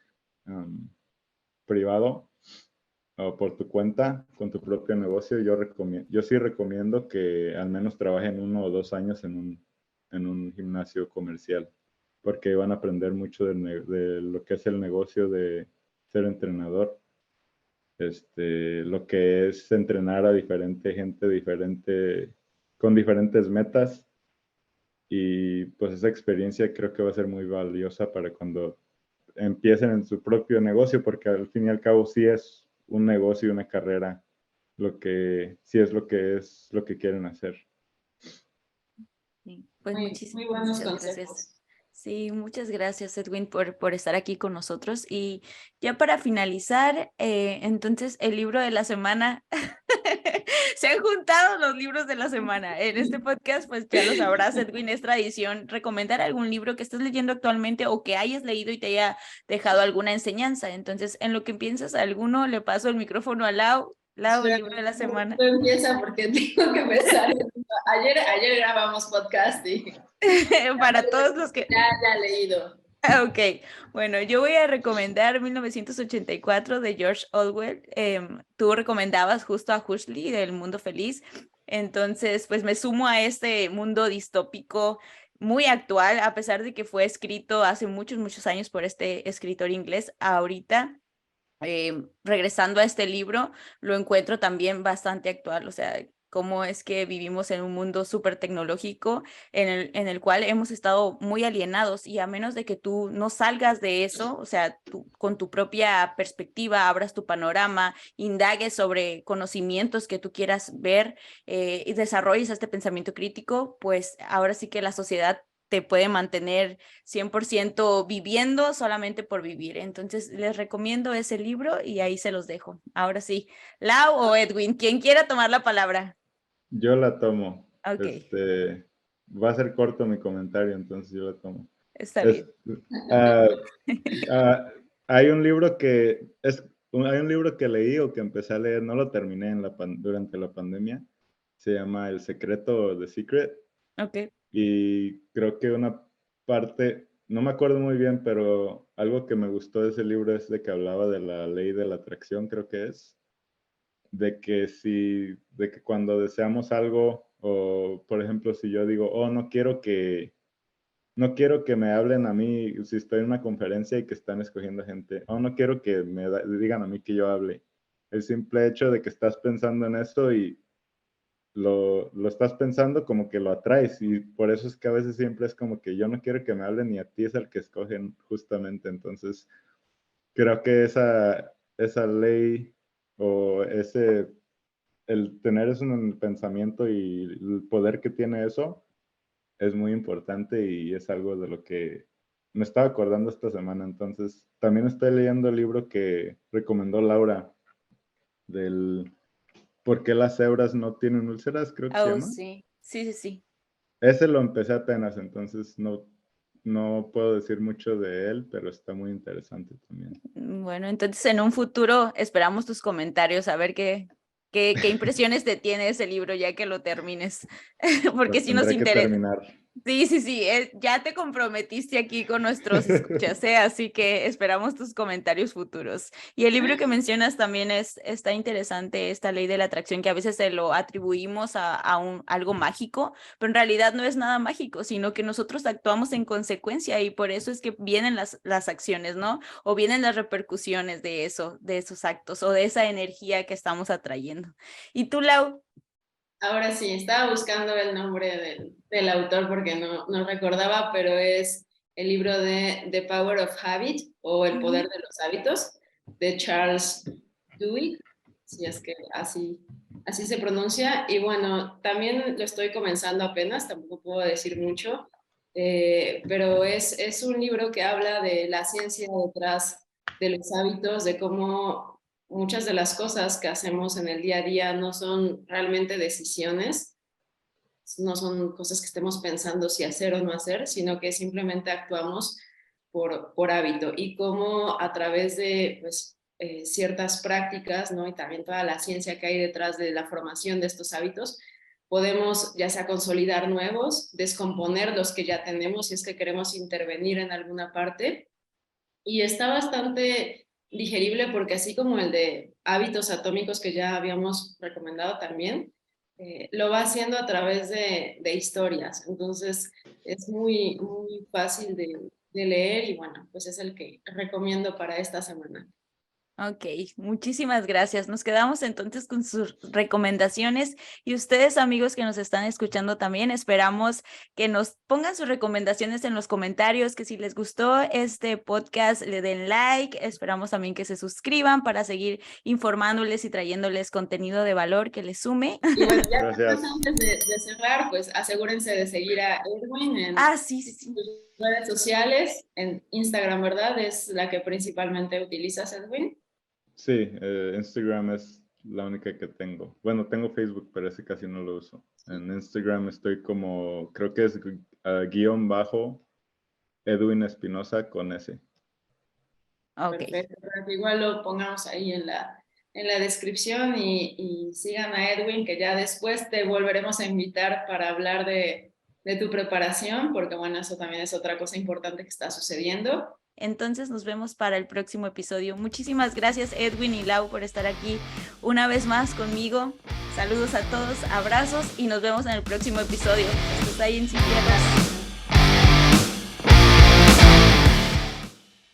privado, o por tu cuenta, con tu propio negocio, yo sí recomiendo que al menos trabajen 1 o 2 años en un gimnasio comercial, porque van a aprender mucho de lo que es el negocio de ser entrenador, lo que es entrenar a diferente gente, con diferentes metas, y pues esa experiencia creo que va a ser muy valiosa para cuando empiecen en su propio negocio, porque al fin y al cabo sí es un negocio y una carrera, sí es lo que quieren hacer. Sí, pues Muy buenos muchas gracias. consejos. Sí, muchas gracias, Edwin, por estar aquí con nosotros. Y ya para finalizar, entonces el libro de la semana, se han juntado los libros de la semana. En este podcast, pues ya lo sabrás, Edwin, es tradición recomendar algún libro que estés leyendo actualmente o que hayas leído y te haya dejado alguna enseñanza. Entonces, en lo que piensas alguno, le paso el micrófono a Lau. Lau, el libro de la semana. Tú empieza porque tengo que empezar. Ayer grabamos podcast y Para todos los que... ya he leído. Ok, bueno, yo voy a recomendar 1984 de George Orwell. Tú recomendabas justo a Huxley del Mundo Feliz. Entonces, pues me sumo a este mundo distópico muy actual, a pesar de que fue escrito hace muchos, muchos años por este escritor inglés. Ahorita, regresando a este libro, lo encuentro también bastante actual, o sea, cómo es que vivimos en un mundo súper tecnológico en el cual hemos estado muy alienados, y a menos de que tú no salgas de eso, o sea, tú con tu propia perspectiva abras tu panorama, indagues sobre conocimientos que tú quieras ver, y desarrolles este pensamiento crítico, pues ahora sí que la sociedad te puede mantener 100% viviendo solamente por vivir. Entonces, les recomiendo ese libro y ahí se los dejo. Ahora sí, Lau o Edwin, quien quiera tomar la palabra. Yo la tomo. Ok, Va a ser corto mi comentario, entonces yo la tomo. está bien. Ah, hay un libro hay un libro que leí o que empecé a leer, no lo terminé durante la pandemia. Se llama El Secreto, The Secret. Ok. Y creo que una parte, no me acuerdo muy bien, pero algo que me gustó de ese libro es de que hablaba de la ley de la atracción, creo que es, de que cuando deseamos algo, o por ejemplo, si yo digo, oh, no quiero que me hablen a mí, si estoy en una conferencia y que están escogiendo gente, oh, no quiero que digan a mí que yo hable. El simple hecho de que estás pensando en eso y lo estás pensando, como que lo atraes, y por eso es que a veces siempre es como que yo no quiero que me hablen y a ti es el que escogen justamente. Entonces creo que esa ley o el tener eso en el pensamiento y el poder que tiene eso es muy importante, y es algo de lo que me estaba acordando esta semana. Entonces también estoy leyendo el libro que recomendó Laura, del ¿Por qué las cebras no tienen úlceras?, creo que se Oh, llama. sí, sí, sí, sí. Ese lo empecé apenas, entonces no puedo decir mucho de él, pero está muy interesante también. Bueno, entonces en un futuro esperamos tus comentarios, a ver qué impresiones te tiene ese libro ya que lo termines, porque Lo sí nos tendré que interesa. terminar. Sí, sí, sí, ya te comprometiste aquí con nuestros escuchas, así que esperamos tus comentarios futuros. Y el libro que mencionas también está interesante, esta ley de la atracción, que a veces se lo atribuimos a algo mágico, pero en realidad no es nada mágico, sino que nosotros actuamos en consecuencia, y por eso es que vienen las acciones, ¿no? O vienen las repercusiones de eso, de esos actos o de esa energía que estamos atrayendo. ¿Y tú, Lau? Ahora sí, estaba buscando el nombre del autor porque no recordaba, pero es el libro de The Power of Habit, o El Poder de los Hábitos, de Charles Duhigg, si es que así se pronuncia. Y bueno, también lo estoy comenzando apenas, tampoco puedo decir mucho, pero es un libro que habla de la ciencia detrás de los hábitos, de cómo muchas de las cosas que hacemos en el día a día no son realmente decisiones, no son cosas que estemos pensando si hacer o no hacer, sino que simplemente actuamos por hábito, y cómo a través de pues, ciertas prácticas, ¿no? Y también toda la ciencia que hay detrás de la formación de estos hábitos, podemos ya sea consolidar nuevos, descomponer los que ya tenemos si es que queremos intervenir en alguna parte. Y está bastante digerible porque así como el de hábitos atómicos que ya habíamos recomendado también, lo va haciendo a través de historias. Entonces es muy, muy fácil de leer y bueno, pues es el que recomiendo para esta semana. Ok, muchísimas gracias. Nos quedamos entonces con sus recomendaciones y ustedes, amigos que nos están escuchando también, esperamos que nos pongan sus recomendaciones en los comentarios, que si les gustó este podcast le den like, esperamos también que se suscriban para seguir informándoles y trayéndoles contenido de valor que les sume. Y bueno, ya Gracias. antes de cerrar, pues asegúrense de seguir a Edwin en Sí. sus redes sociales, en Instagram, ¿verdad? Es la que principalmente utilizas, Edwin. Sí, Instagram es la única que tengo. Bueno, tengo Facebook, pero ese casi no lo uso. En Instagram estoy como, creo que es _ Edwin Espinosa con S. Ok. Perfecto, para que igual lo pongamos ahí en la descripción y sigan a Edwin, que ya después te volveremos a invitar para hablar de tu preparación, porque bueno, eso también es otra cosa importante que está sucediendo. Entonces nos vemos para el próximo episodio. Muchísimas gracias Edwin y Lau por estar aquí una vez más conmigo. Saludos a todos, abrazos y nos vemos en el próximo episodio. Esto es Science y Fierros.